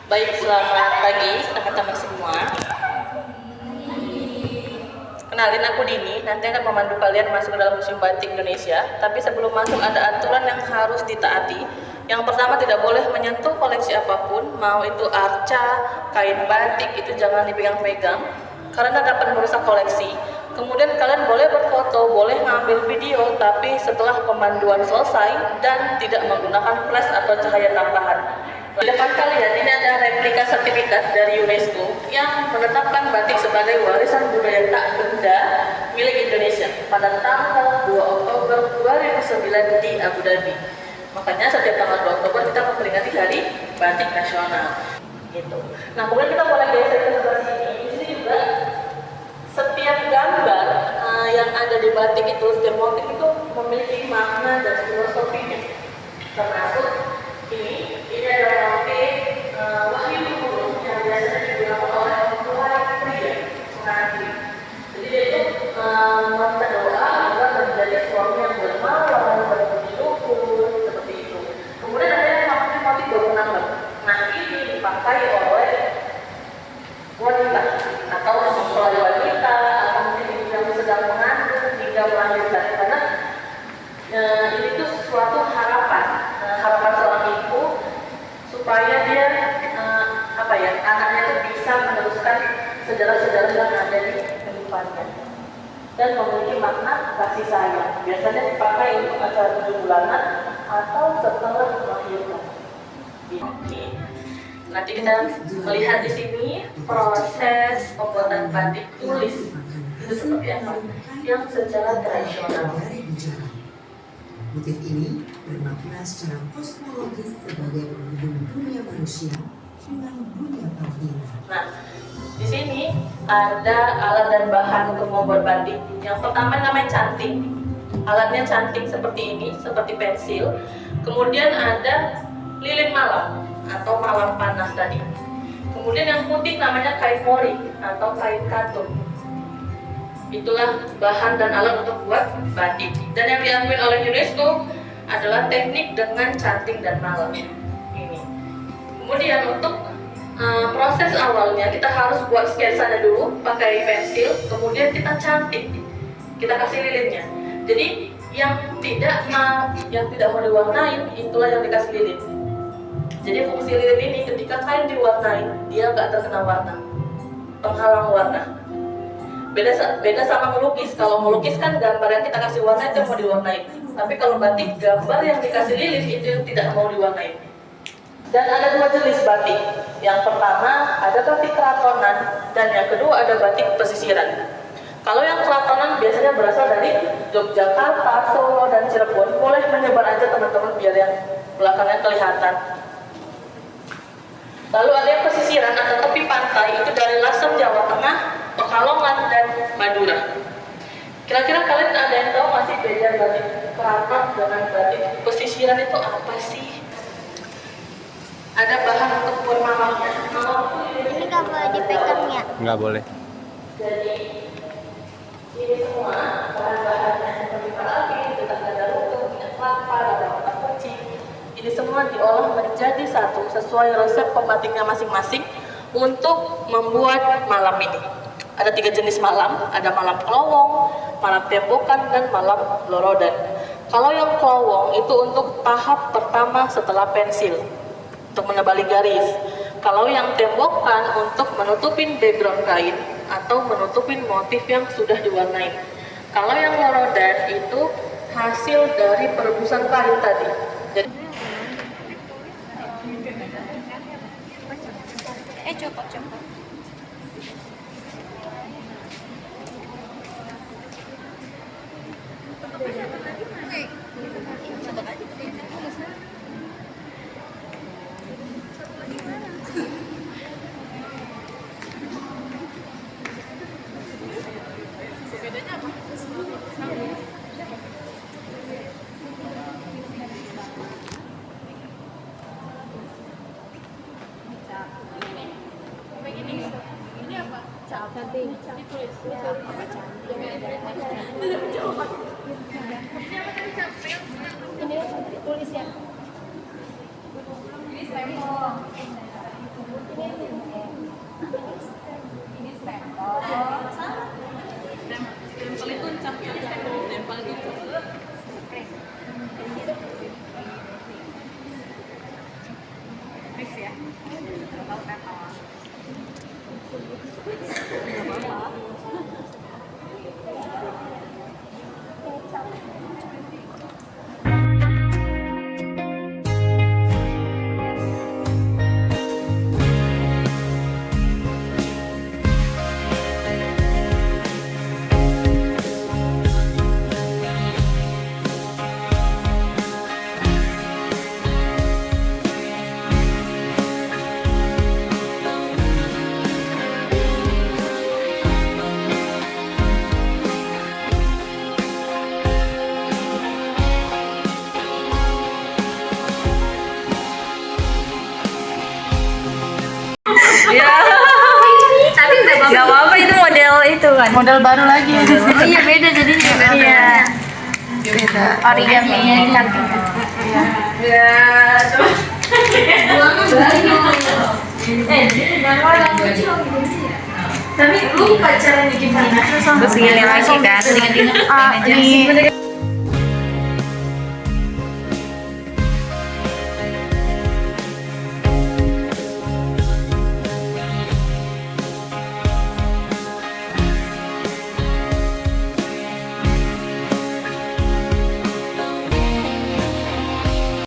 Baik, selamat pagi teman-teman semua. Kenalin, aku Dini, nanti akan memandu kalian masuk ke dalam Museum Batik Indonesia. Tapi sebelum masuk ada aturan yang harus ditaati. Yang pertama, tidak boleh menyentuh koleksi apapun, mau itu arca, kain batik, itu jangan dipegang-pegang karena dapat merusak koleksi. Kemudian kalian boleh berfoto, boleh ngambil video, tapi setelah pemanduan selesai dan tidak menggunakan flash atau cahaya tambahan. Di depan kalian ini ada replika sertifikat dari UNESCO yang menetapkan batik sebagai warisan budaya tak benda milik Indonesia pada tanggal 2 Oktober 2009 di Abu Dhabi. Makanya setiap tanggal 2 Oktober kita memperingati Hari Batik Nasional. Gitu. Nah, kemudian kita boleh geser ke sebelah sini. Di sini juga setiap gambar yang ada di batik itu, setiap motif itu memiliki makna dan filosofinya. Termasuk ini adalah motif wahyu burung yang biasanya digunakan oleh mempelai pria pengantin. Jadi dia itu meminta doa agar menjadi suami yang dermawan, berbudi luhur, seperti itu. Kemudian ada yang namanya motif bau nambah. Nah, ini dipakai oleh wanita atau mempelai wanita atau mungkin ibu yang sedang mengandung hingga melahirkan, karena ini tuh suatu harapan seorang ibu supaya dia anaknya itu bisa meneruskan sejarah-sejarah yang ada di kehidupannya dan memiliki makna kasih sayang. Biasanya dipakai untuk acara 7 bulanan atau setelah melahirkan. Nanti kita melihat di sini proses pembuatan batik tulis itu seperti apa, yang secara tradisional. Motif ini bermakna secara kosmologis sebagai penghubung dunia manusia dengan dunia bawah. Nah, di sini ada alat dan bahan untuk membuat batik. Yang pertama namanya canting. Alatnya canting seperti ini, seperti pensil. Kemudian ada lilin malam atau malam panas tadi. Kemudian yang putih namanya kain mori atau kain katun. Itulah bahan dan alat untuk buat batik. Dan yang diakui oleh UNESCO adalah teknik dengan canting dan malam ini. Kemudian untuk proses awalnya kita harus buat sketsanya dulu pakai pensil, kemudian kita cantik, kita kasih lilinnya. Jadi yang tidak mau diwarnain itulah yang dikasih lilin. Jadi fungsi lilin ini ketika kain diwarnai dia nggak terkena warna, penghalang warna. Beda sama melukis. Kalau melukis kan gambar yang kita kasih warna itu mau diwarnai. Tapi kalau batik, gambar yang dikasih lilin itu yang tidak mau diwarnai. Dan ada 2 jenis batik. Yang pertama ada batik keratonan dan yang kedua ada batik pesisiran. Kalau yang keratonan biasanya berasal dari Yogyakarta, Solo, dan Cirebon. Boleh menyebar aja teman-teman biar yang belakangnya kelihatan. Lalu ada yang pesisiran atau tepi pantai, itu dari Lasem, Jawa Tengah, Pekalongan, dan Madura. Kira-kira kalian ada yang tahu masih beda batik keraton dengan batik pesisiran itu apa sih? Ada bahan untuk buat malamnya. Ini nggak boleh dipegang ya? Nggak boleh. Jadi ini semua bahan-bahannya seperti parafin, getah ganda lutung, minyak kelapa, dan otak kucing. Ini semua diolah menjadi satu sesuai resep pembatiknya masing-masing untuk membuat malam ini. Ada 3 jenis malam, ada malam kelowong, malam tembokan, dan malam lorodan. Kalau yang kelowong itu untuk tahap pertama setelah pensil, untuk menebali garis. Kalau yang tembokan untuk menutupin background kain atau menutupin motif yang sudah diwarnai. Kalau yang lorodan itu hasil dari perebusan kain tadi. Jadi Coba. Cantik. Ini tulis ya. Ini stempel. Stempel itu stempel gitu. Mix ya. Tahu pepper. Ya. Tapi Gak apa-apa, itu model itu kan. Model baru lagi. Oh iya beda jadinya. Iya. Beda. Origami cutting. Ya, coba. Tapi lu pacaran di gimana? Terus gini lagi kan. Ini